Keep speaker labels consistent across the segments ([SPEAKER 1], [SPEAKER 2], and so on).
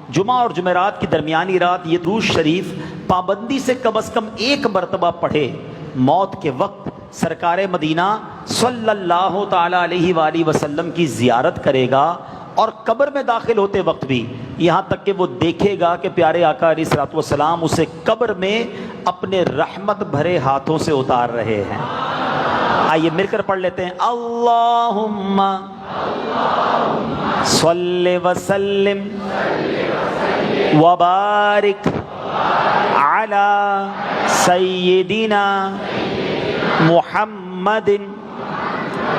[SPEAKER 1] جمعہ اور جمعرات کی درمیانی رات یہ درود شریف پابندی سے کم از کم ایک مرتبہ پڑھے، موت کے وقت سرکار مدینہ صلی اللہ تعالی علیہ وآلہ وسلم کی زیارت کرے گا، اور قبر میں داخل ہوتے وقت بھی یہاں تک کہ وہ دیکھے گا کہ پیارے آقا علیہ الصلوۃ والسلام اسے قبر میں اپنے رحمت بھرے ہاتھوں سے اتار رہے ہیں۔ آئیے مل کر پڑھ لیتے ہیں، اللہم صلی وسلم وبارک علی سیدنا محمد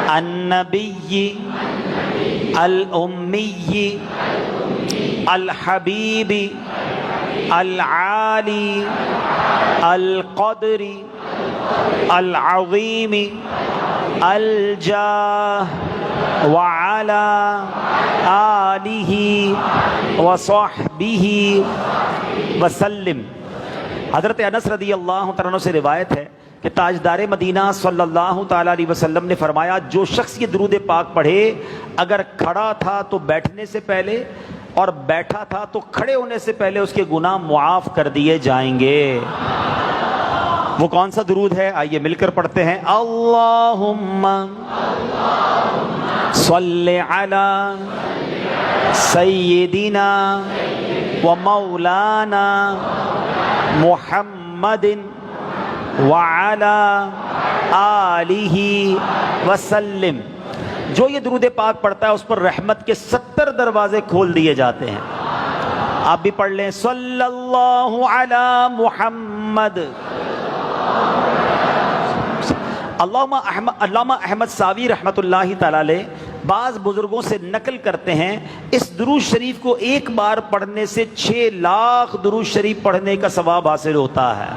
[SPEAKER 1] النبی الامی الحبیب العالی القدر العظیم الجاہ وعلی آلہ وصحبہ وسلم۔ حضرت انس رضی اللہ تعالیٰ عنہ سے روایت ہے کہ تاجدار مدینہ صلی اللہ تعالیٰ علیہ وسلم نے فرمایا، جو شخص یہ درود پاک پڑھے، اگر کھڑا تھا تو بیٹھنے سے پہلے اور بیٹھا تھا تو کھڑے ہونے سے پہلے اس کے گناہ معاف کر دیے جائیں گے۔ وہ کون سا درود ہے؟ آئیے مل کر پڑھتے ہیں، اللہم صلی علی سیدنا و مولانا محمد وعلی آلہ وسلم۔ جو یہ درود پاک پڑھتا ہے اس پر رحمت کے 70 دروازے کھول دیے جاتے ہیں۔ آپ بھی پڑھ لیں، صلی اللہ علی محمد۔ علامہ احمد ساوی رحمۃ اللہ تعالی علیہ بعض بزرگوں سے نقل کرتے ہیں، اس درود شریف کو ایک بار پڑھنے سے 6 لاکھ درود شریف پڑھنے کا ثواب حاصل ہوتا ہے۔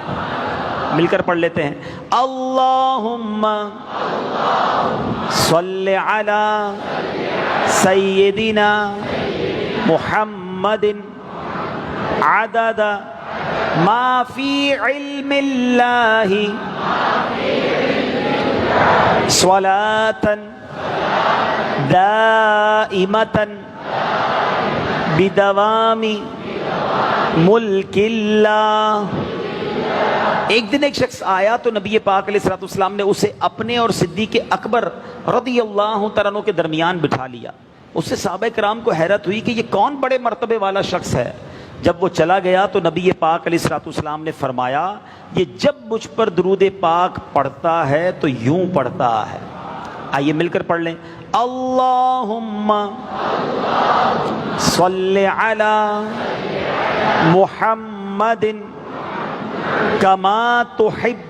[SPEAKER 1] مل کر پڑھ لیتے ہیں، اللہم صلی علی سیدنا محمد عدد ما فی علم اللہ صلاة دائمة بدوام ملک اللہ۔ ایک دن ایک شخص آیا تو نبی پاک علیہ الصلوۃ والسلام نے اسے اپنے اور صدیق اکبر رضی اللہ تعالیٰ عنہ کے درمیان بٹھا لیا۔ اس سے صحابہ کرام کو حیرت ہوئی کہ یہ کون بڑے مرتبے والا شخص ہے۔ جب وہ چلا گیا تو نبی پاک علیہ الصلوۃ والسلام نے فرمایا، یہ جب مجھ پر درود پاک پڑھتا ہے تو یوں پڑھتا ہے۔ آئیے مل کر پڑھ لیں، اللہم صلی علی محمد کما تحب